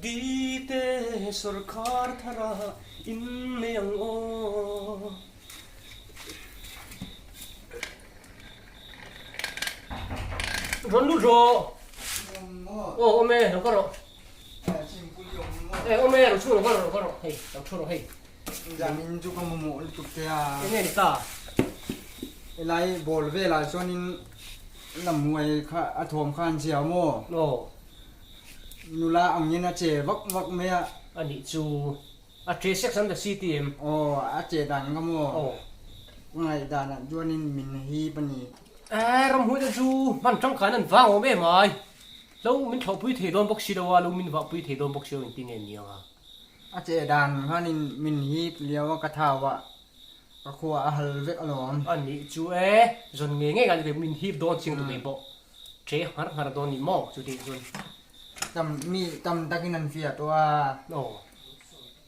ดีเตสรคาร์ทาราอินเมียงโอร้อนดูโรโอ้แม่เราก็รอโอ้แม่เราช่วยเราก็รอเฮ้ยเราช่วยเราเฮ้ยยามินจุกมโมจุกเตียเนี่ยนี่ตาไล่บอลเวลาช่วงนี้ลำมวยข้าอะโทมข้านเชียวโมโอ้นูลาอังยินอาเจวักเมียอันนี้จูอาเจสักสัมเดซีทีเอ็มโอ้อาเจดันก็โมโอ้ไงดันจวนนี้มินฮีปนีรำหัวจะจูมันจังขันนั่นฟังโอ้แม่ไม่แล้วมินชอบพูดเทโดนบ็อกซี่แล้วว่าแล้วมินว่าพูดเทโดนบ็อกซี่จริงๆเนี่ยอาเจดันข้านี่มินฮีเลี้ยวว่ากระทาวะกระขัวอาหารเวกอลอมอันนี้จูจนเงี้ยกันเลยมินฮีโดนจริงตัวเองบอกเจ๊หาโดนนี่มอกจูดีจนตำตะกินันเฟียตัวโอ้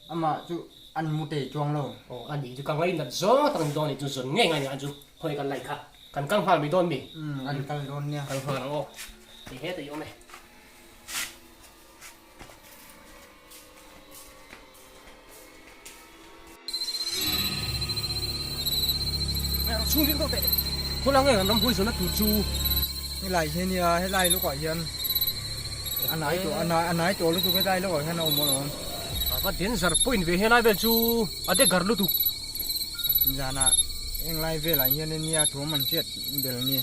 อามาจูอันมุเตจวงโลโอ้อันนี้จูกังไว้นั่นจ้องตั้งโดนนี่จูจนเงี้ยกันเนี่ยอันจูคอยกันไล่ค่ะกันกังพานไม่โดนมีอันกันโดนเนี่ยกันพานโอ้ที่เฮ็ดอยู่ไหมแม่เราชุ่มดิ้นตัวเตะคนละเงี้ยน้ำพุส่วนนั้นถูจูให้ไล่เฮียเนี่ยให้ไล่ลูกก่อนเฮียนอันไหนตัวลูกตัวไม่ได้ลูกก่อนแค่นเอาหมดเลยก็เดินสารปุ่นเวเฮน่าเวจูอันเด็กการลุตุจานะเอ็งไล่เวลาเฮียเนี่ยถั่วมันเจ็ดเดลนี่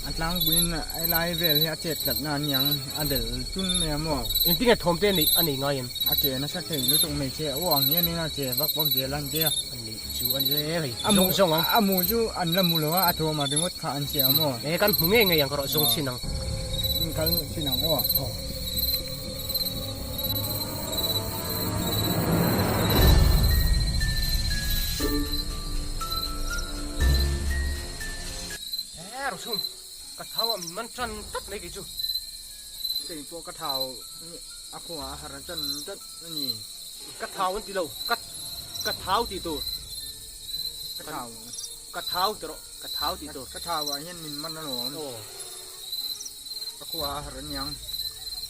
อันหลังบุญไอ้ไล่เวลเฮียเจ็ดกับนานยังอันเดลจุนเมียมั่วจริงๆไอ้ทอมเต้นี่อันนี้ไงยันอาเจนะสักทีลูกตรงไม่เชื่อว่าอันนี้น่าเจ็บวักเดลันเดียอันนี้จูอันนี้เฮ้ยอามูจูอันละมูเลยว่าอาถั่วมาถึงวัดขาอันเสียมั่วกันมึงเองไงยังก็รอส่งชินังกันชินังก็เราชุ่มกระเทามันจันตัดเลยกี่จูตีตัวกระเทาอาขัวหารันจันตัดนี่กระเทามันตีเรากระเทาตีตัวกระเทากระเทาตัวกระเทาตีตัวกระเทาว่าเห็นมินมันนั่นหรออาขัวหารันยัง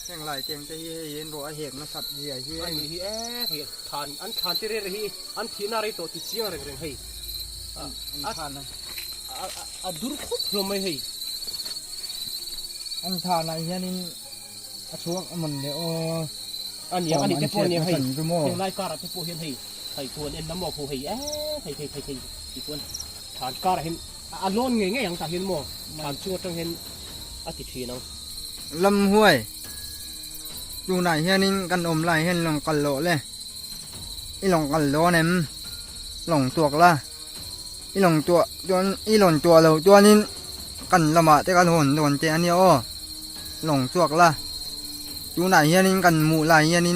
แข่งไหลเก่งแต่เห็นรัวเหตุมาสับเหี้ยเหี้ยอันนี้เหตุทานอันทานที่เรื่องฮีอันที่นารีตัวที่เสียงเรื่องฮีอันทานนะอันดูรุบลงไม่ให้อันทานอะไรนี่ช่วงมันเดี๋ยวอันนี้เทปเนี่ยให้เป็นรายการเทปเห็นให้ควรเอ็นน้ำมันผู้ให้ให้ที่ควรทานการเห็นอันล้นเงี้ยอย่างแต่เห็นมั่วทานชั่วต้องเห็นอาทิตย์ทีน้องลำห้วยอยู่ไหนเฮียนี่กันอมไหลเห็นลงกันโลเลยอีลงกันโลเนี่ยหลงตัวละอีหลงตัวจนอีหล่นตัวเราตัวนี้กันละมาแต่กันหนโดนเจอันนี้อ้อหลงจวกละอยู่ไหนเฮียนี่กันหมู่ไหลเฮียนี่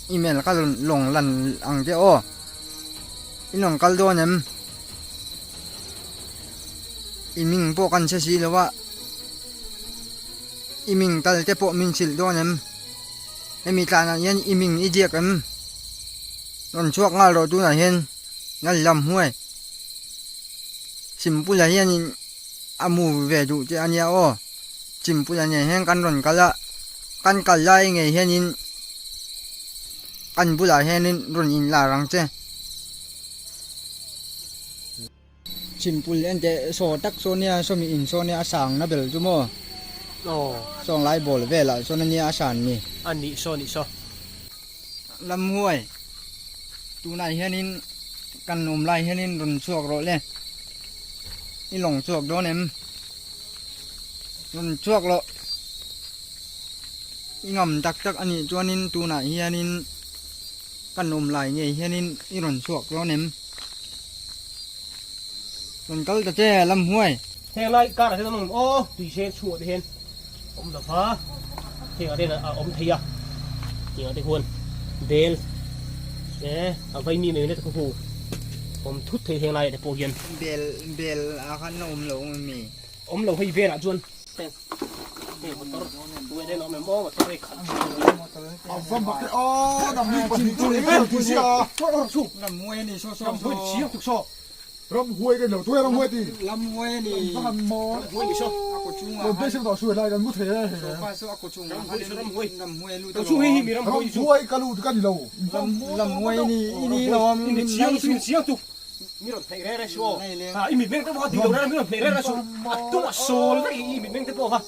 อีเมลก็หลงหลันอังเจอ้ออีหลงกันโดนเนี่ยอีมิงพวกกันเสียแล้วว่าอีมิงตัลเจพวกมิงสิลโดนเนี่ยไม่มีการเฮียนอีมิงอีเจียกันหล่นจวกงาเราตัวไหนเห็นงั้นลำห้วยสิมปุยาเฮียนี่อามูเวดูเจอันยาโอสิมปุยาเนี่ยเฮงกันรอนกันละกันกันไล่ไงเฮียนี่กันปุยาเฮียนี่รอนอินลารังเจสิมปุยอันเจโซตักโซเนียโซมีอินโซเนียอาสังนะเบลจุโมโอ้ส่งไล่บอลเวล่ะโซนันเนี่ยอาสันนี่อันนี้โซลำห้วยตูนายเฮียนี่กันนมไล่เฮียนี่รอนช่วงรถเลยนี่หลงจวกโดนเอ็มมันจวกแล้วอีงอมจักอันนี้จวนนินตูน่ะเฮียนินกันนมไหลเนี่ยเฮียนินนี่หล่นจวกโดนเอ็มมันก็จะแจ้ลำห้วยเฮงไรการอะไรทั้งนั้นโอ้ตีเชฟชัวร์เห็นอมตะฟ้าเฮงอะไรนะอมเทียเฮงอะไรควรเดลเอาไว้มีไหมเนี่ยทุกคนผมทุบเทียงไรแต่โปรเย็นเบลอาคันอมหลงมีหลงให้เวรจวนเป็นนี่มันตัวด้วยได้น้องแม่มองว่าตัวเล็กขันเอาฟังบอกอ๋อดำมือจริงจุ๊บจุ๊บเสียชุบลำห้วยนี่โซ่ลำห้วยเชี่ยวทุกโซ่ลำห้วยกันเดี๋ยวถ้วยลำห้วยตีลำห้วยนี่ฟังมอห้วยนี่โซ่อ aku cunga Lo besi tao suai lai kan mu the he. pa so aku cunga ngam muai lu tao chu hi mi ram hoi chu Muai kalu kan ni lo. lam muai ni lom mi chiang tu mi ram thei re sho ha i mi meng te bo ti lo ra mi ram thei re sho tu ma sol i mi meng te bo ha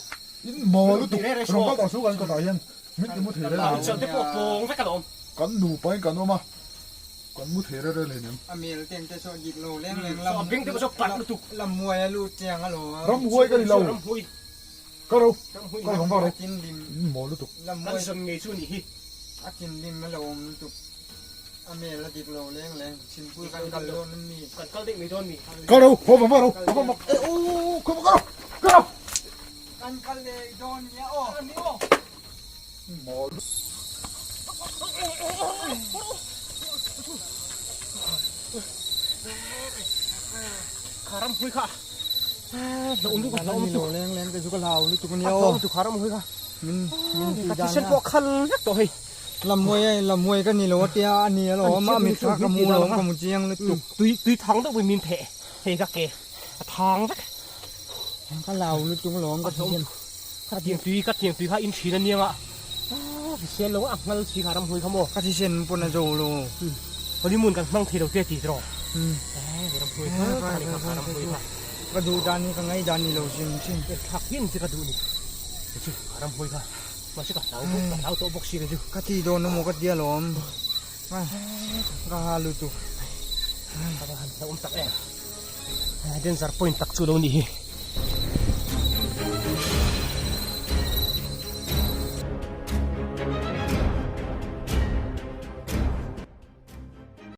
In mo lu tu. Rong ka tao su kan ko tao hian. Mit mu the la le. chal te bo pong ve ka lom Kan nu pai kan o ma. Kan mu the re le nem. amel tem te so git lo leng so beng te bo so pat lu tu lam muai lu tiang alo Ram huai kan ni lo. ram hoi Ka ro. ram hoi Ka rong ba ro. tin lim In mo lu tu. lam kan muai som nge chu ni hi akin lim malom tu amel la git lo leng sin pu kan kal lo nam mi kan kal de mi don mi Ka ro. Ho ba ro. Ho ba. O ko ka ro. Ka ro. kan kal le don ya o ni o Mo lu. karam hoi ka lo undu ka lo lo leng ke juga lau lu tu kan yo yo tu karam hoi ka min ti ka dan sen bo khal yak to hei lam muai kan ni lo tia ani lo ma mi kha ka mu lo ka mu chiang lu tu tui thang to min the hei ka ke thang vak ka lau lu tu lo ka thian ka tieng tui ha in thina nianga sen lo ngal si karam hoi ka mo ka thi sen pon na zo lo holi mun kan mang thei do te ti tro hmm karam hoi ka ni karam hoi ka ka du dan ni ka ngai dan ni lo sin sin thak hin si ka du ni chi karam hoi ka ma si ka tau to bok si re ju ka ti do no mo ka dia lom ka ha lu tu ka han ta tak den zar point tak chu lo ni hi